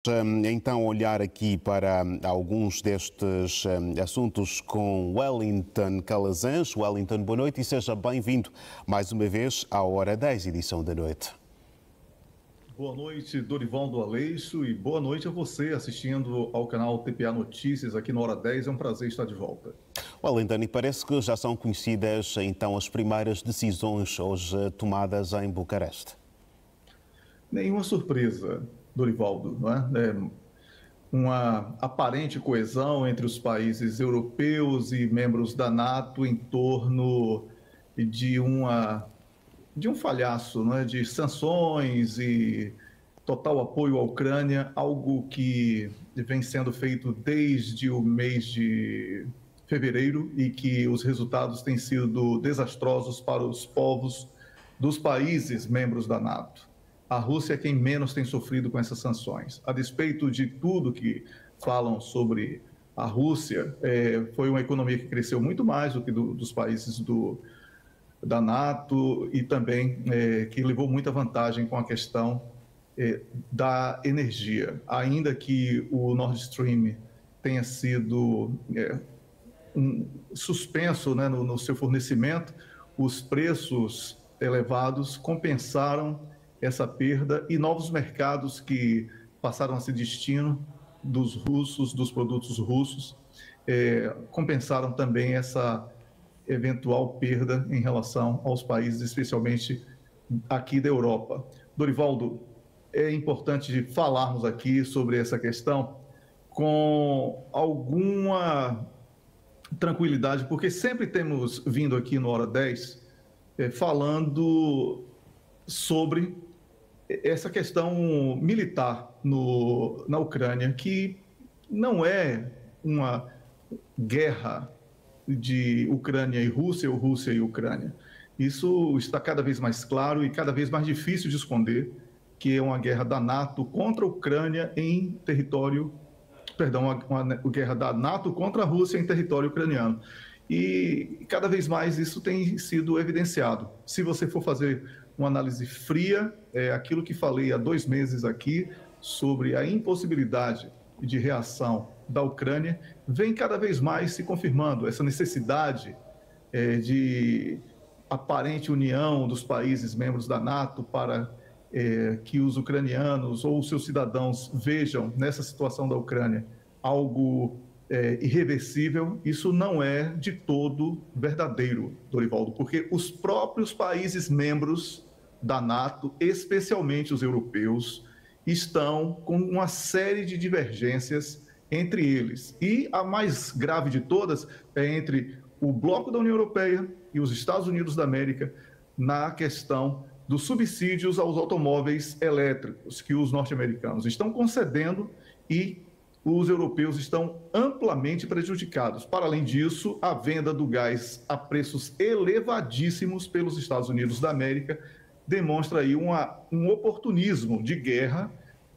Então, olhar aqui para alguns destes assuntos com Wellington Calazans. Wellington, boa noite e seja bem-vindo mais uma vez à Hora 10, edição da noite. Boa noite, Dorivaldo Aleixo, e boa noite a você assistindo ao canal TPA Notícias aqui na Hora 10. É um prazer estar de volta. Wellington, e parece que já são conhecidas então as primeiras decisões hoje tomadas em Bucareste. Nenhuma surpresa, Dorivaldo, não é? Uma aparente coesão entre os países europeus e membros da NATO em torno de um falhaço, não é? De sanções e total apoio à Ucrânia, algo que vem sendo feito desde o mês de fevereiro e que os resultados têm sido desastrosos para os povos dos países membros da NATO. A Rússia é quem menos tem sofrido com essas sanções. A despeito de tudo que falam sobre a Rússia, foi uma economia que cresceu muito mais do que dos países da NATO e também que levou muita vantagem com a questão da energia. Ainda que o Nord Stream tenha sido suspenso, né, no seu fornecimento, os preços elevados compensaram essa perda e novos mercados que passaram a ser destino dos russos, dos produtos russos, compensaram também essa eventual perda em relação aos países, especialmente aqui da Europa. Dorivaldo, é importante falarmos aqui sobre essa questão com alguma tranquilidade, porque sempre temos vindo aqui no Hora 10 falando sobre essa questão militar na Ucrânia, que não é uma guerra de Ucrânia e Rússia ou Rússia e Ucrânia. Isso está cada vez mais claro e cada vez mais difícil de esconder, que é uma guerra da NATO contra a Ucrânia em território, uma guerra da NATO contra a Rússia em território ucraniano. E cada vez mais isso tem sido evidenciado. Se você for fazer uma análise fria, aquilo que falei há 2 meses aqui sobre a impossibilidade de reação da Ucrânia, vem cada vez mais se confirmando essa necessidade de aparente união dos países membros da NATO para que os ucranianos ou os seus cidadãos vejam nessa situação da Ucrânia algo irreversível. Isso não é de todo verdadeiro, Dorivaldo, porque os próprios países membros da NATO, especialmente os europeus, estão com uma série de divergências entre eles. E a mais grave de todas é entre o bloco da União Europeia e os Estados Unidos da América na questão dos subsídios aos automóveis elétricos que os norte-americanos estão concedendo e os europeus estão amplamente prejudicados. Para além disso, a venda do gás a preços elevadíssimos pelos Estados Unidos da América demonstra aí um oportunismo de guerra,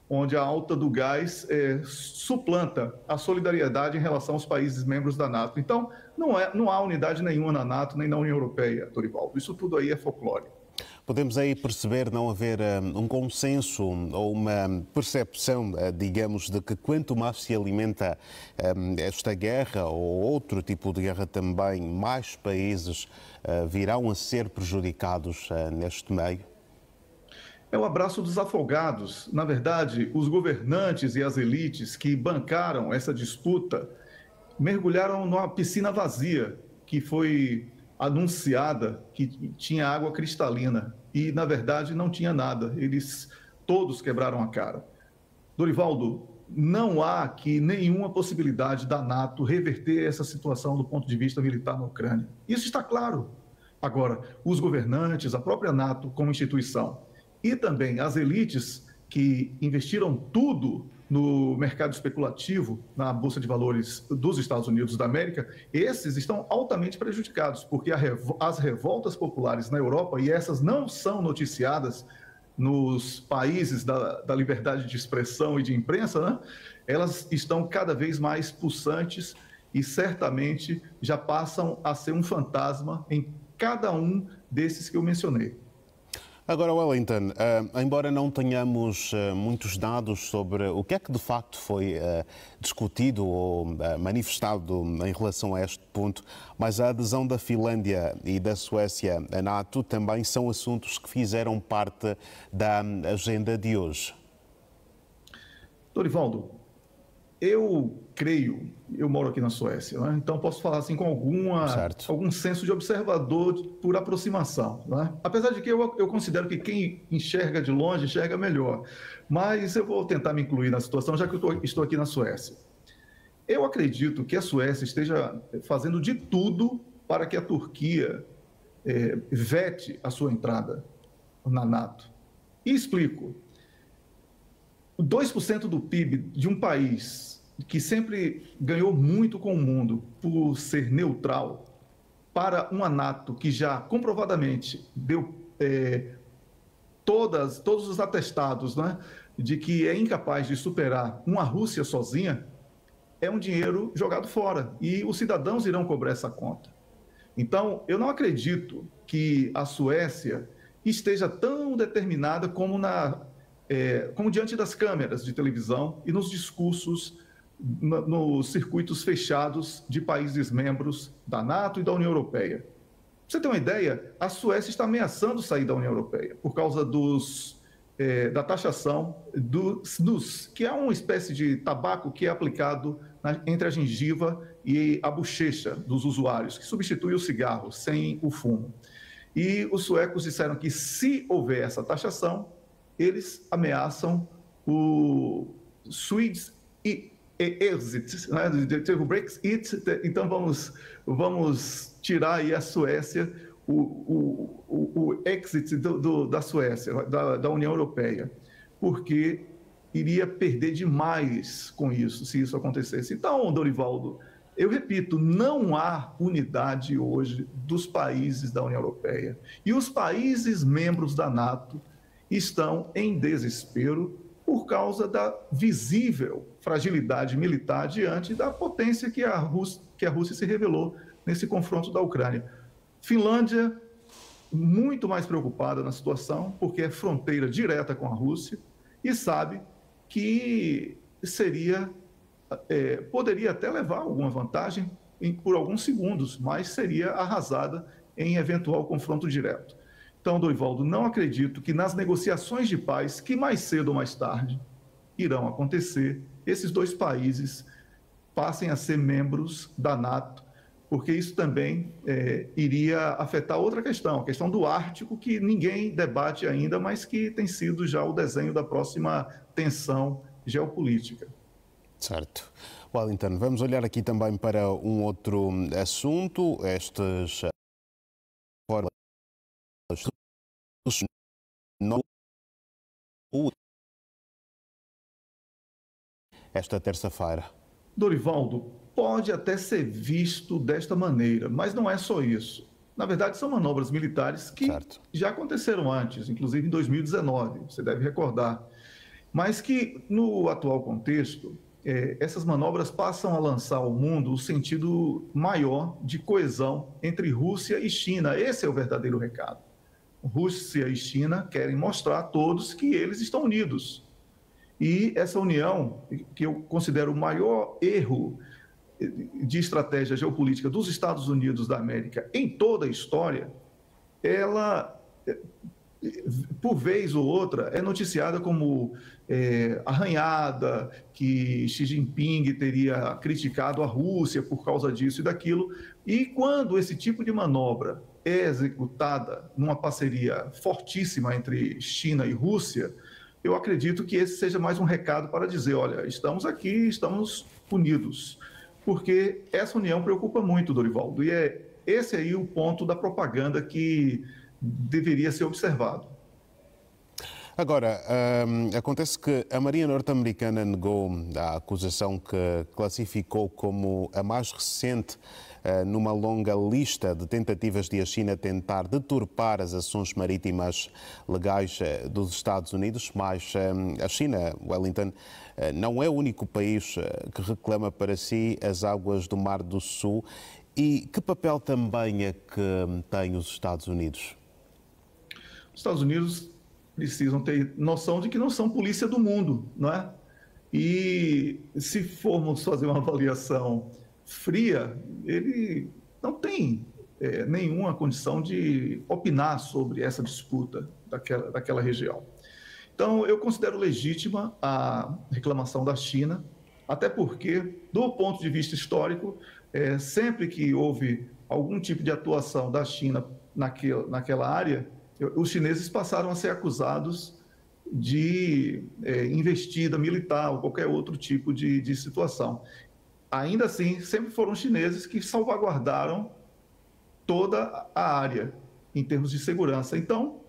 onde a alta do gás suplanta a solidariedade em relação aos países membros da NATO. Então, não há unidade nenhuma na NATO nem na União Europeia, Dorivaldo. Isso tudo aí é folclore. Podemos aí perceber não haver um consenso ou uma percepção, digamos, de que quanto mais se alimenta esta guerra ou outro tipo de guerra também, mais países virão a ser prejudicados neste meio? É o abraço dos afogados. Na verdade, os governantes e as elites que bancaram essa disputa mergulharam numa piscina vazia que foi anunciada que tinha água cristalina e, na verdade, não tinha nada. Eles todos quebraram a cara. Dorivaldo, não há aqui nenhuma possibilidade da NATO reverter essa situação do ponto de vista militar na Ucrânia. Isso está claro. Agora, os governantes, a própria NATO como instituição e também as elites que investiram tudo no mercado especulativo, na Bolsa de Valores dos Estados Unidos da América, esses estão altamente prejudicados, porque as revoltas populares na Europa, e essas não são noticiadas nos países da liberdade de expressão e de imprensa, né? Elas estão cada vez mais pulsantes e certamente já passam a ser um fantasma em cada um desses que eu mencionei. Agora, Wellington, embora não tenhamos muitos dados sobre o que é que de facto foi discutido ou manifestado em relação a este ponto, mas a adesão da Finlândia e da Suécia à NATO também são assuntos que fizeram parte da agenda de hoje. Dorivaldo, eu creio, eu moro aqui na Suécia, né? Então posso falar assim com algum senso de observador por aproximação, né? Apesar de que eu considero que quem enxerga de longe enxerga melhor, mas eu vou tentar me incluir na situação, já que eu estou aqui na Suécia. Eu acredito que a Suécia esteja fazendo de tudo para que a Turquia vete a sua entrada na NATO. E explico. 2% do PIB de um país que sempre ganhou muito com o mundo por ser neutral, para uma NATO que já comprovadamente deu todos os atestados, né, de que é incapaz de superar uma Rússia sozinha, é um dinheiro jogado fora e os cidadãos irão cobrar essa conta. Então, eu não acredito que a Suécia esteja tão determinada como diante das câmeras de televisão e nos discursos nos circuitos fechados de países membros da NATO e da União Europeia. Pra você ter uma ideia, a Suécia está ameaçando sair da União Europeia por causa da taxação do snus, que é uma espécie de tabaco que é aplicado entre a gengiva e a bochecha dos usuários, que substitui o cigarro sem o fumo. E os suecos disseram que se houver essa taxação, eles ameaçam o Swedes exit, né? O Brexit. Então vamos tirar aí a Suécia, o exit da Suécia, da União Europeia, porque iria perder demais com isso, se isso acontecesse. Então, Dorivaldo, eu repito, não há unidade hoje dos países da União Europeia. E os países membros da NATO estão em desespero por causa da visível fragilidade militar diante da potência que a Rússia se revelou nesse confronto da Ucrânia. Finlândia, muito mais preocupada na situação, porque é fronteira direta com a Rússia e sabe que poderia até levar alguma vantagem por alguns segundos, mas seria arrasada em eventual confronto direto. Então, Dorivaldo, não acredito que nas negociações de paz, que mais cedo ou mais tarde irão acontecer, esses dois países passem a ser membros da NATO, porque isso também iria afetar outra questão, a questão do Ártico, que ninguém debate ainda, mas que tem sido já o desenho da próxima tensão geopolítica. Certo. Wellington, vamos olhar aqui também para um outro assunto. Esta terça-feira. Dorivaldo, pode até ser visto desta maneira, mas não é só isso. Na verdade, são manobras militares que já aconteceram antes, inclusive em 2019, você deve recordar. Mas que, no atual contexto, essas manobras passam a lançar ao mundo o sentido maior de coesão entre Rússia e China. Esse é o verdadeiro recado. Rússia e China querem mostrar a todos que eles estão unidos. E essa união, que eu considero o maior erro de estratégia geopolítica dos Estados Unidos da América em toda a história, ela, por vez ou outra, é noticiada como arranhada, que Xi Jinping teria criticado a Rússia por causa disso e daquilo. E quando esse tipo de manobra é executada numa parceria fortíssima entre China e Rússia, eu acredito que esse seja mais um recado para dizer, olha, estamos aqui, estamos unidos. Porque essa união preocupa muito, Dorivaldo, e é esse aí o ponto da propaganda que deveria ser observado. Agora, acontece que a Marinha norte-americana negou a acusação que classificou como a mais recente numa longa lista de tentativas de a China tentar deturpar as ações marítimas legais dos Estados Unidos, mas a China, Wellington, não é o único país que reclama para si as águas do Mar do Sul. E que papel também é que têm os Estados Unidos? Os Estados Unidos precisam ter noção de que não são polícia do mundo, não é? E se formos fazer uma avaliação fria, ele não tem nenhuma condição de opinar sobre essa disputa daquela região. Então, eu considero legítima a reclamação da China, até porque, do ponto de vista histórico, sempre que houve algum tipo de atuação da China naquela área, os chineses passaram a ser acusados de investida militar ou qualquer outro tipo de situação. Ainda assim, sempre foram chineses que salvaguardaram toda a área em termos de segurança. Então,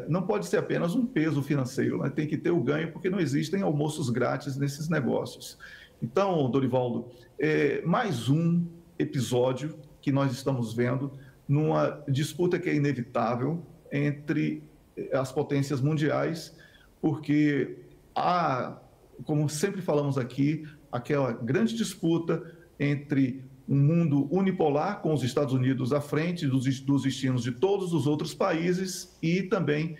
não pode ser apenas um peso financeiro, né? Tem que ter o ganho, porque não existem almoços grátis nesses negócios. Então, Dorivaldo, mais um episódio que nós estamos vendo numa disputa que é inevitável entre as potências mundiais, porque há, como sempre falamos aqui, aquela grande disputa entre um mundo unipolar, com os Estados Unidos à frente dos destinos de todos os outros países, e também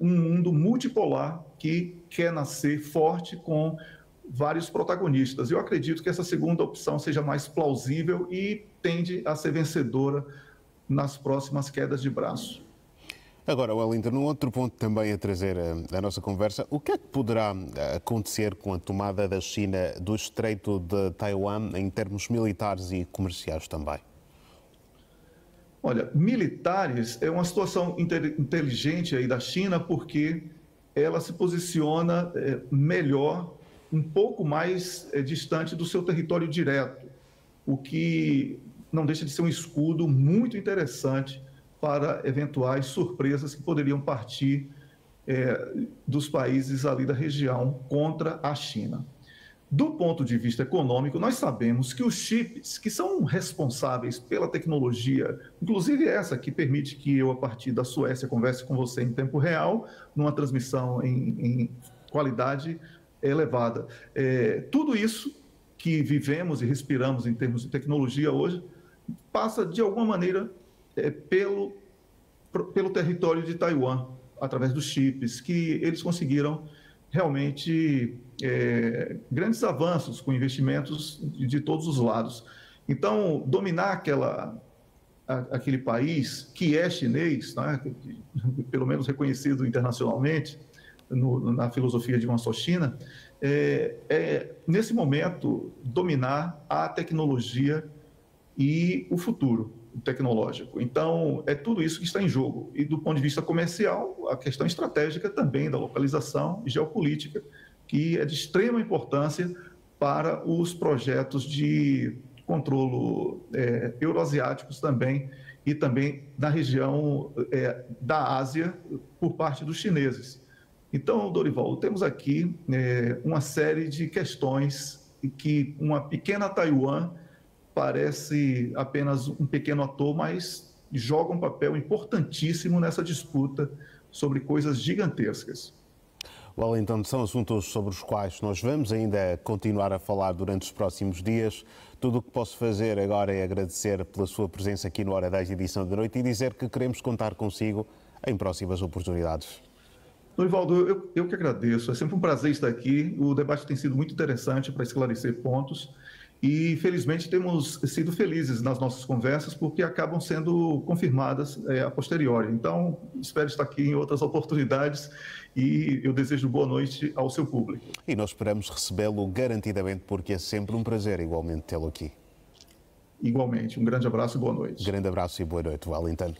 um mundo multipolar que quer nascer forte com vários protagonistas. Eu acredito que essa segunda opção seja mais plausível e tende a ser vencedora nas próximas quedas de braço. Agora, Wellington, um outro ponto também a trazer a nossa conversa, o que é que poderá acontecer com a tomada da China do Estreito de Taiwan em termos militares e comerciais também? Olha, militares é uma situação inteligente aí da China, porque ela se posiciona melhor, um pouco mais distante do seu território direto, o que não deixa de ser um escudo muito interessante para eventuais surpresas que poderiam partir dos países ali da região contra a China. Do ponto de vista econômico, nós sabemos que os chips que são responsáveis pela tecnologia, inclusive essa que permite que eu, a partir da Suécia, converse com você em tempo real, numa transmissão em qualidade elevada. Tudo isso que vivemos e respiramos em termos de tecnologia hoje passa, de alguma maneira, pelo território de Taiwan, através dos chips, que eles conseguiram realmente grandes avanços com investimentos de todos os lados. Então, dominar aquele país que é chinês, né, pelo menos reconhecido internacionalmente na filosofia de uma só China, nesse momento, dominar a tecnologia e o futuro tecnológico. Então, é tudo isso que está em jogo. E do ponto de vista comercial, a questão estratégica também da localização e geopolítica, que é de extrema importância para os projetos de controlo euroasiáticos também, e também na região da Ásia por parte dos chineses. Então, Dorival, temos aqui uma série de questões que uma pequena Taiwan parece apenas um pequeno ator, mas joga um papel importantíssimo nessa disputa sobre coisas gigantescas. Wellington, são assuntos sobre os quais nós vamos ainda continuar a falar durante os próximos dias. Tudo o que posso fazer agora é agradecer pela sua presença aqui no Hora 10, edição da noite, e dizer que queremos contar consigo em próximas oportunidades. Dorivaldo, eu que agradeço. É sempre um prazer estar aqui. O debate tem sido muito interessante para esclarecer pontos. E, felizmente, temos sido felizes nas nossas conversas, porque acabam sendo confirmadas a posteriori. Então, espero estar aqui em outras oportunidades e eu desejo boa noite ao seu público. E nós esperamos recebê-lo garantidamente, porque é sempre um prazer igualmente tê-lo aqui. Igualmente. Um grande abraço e boa noite. Grande abraço e boa noite, Wellington.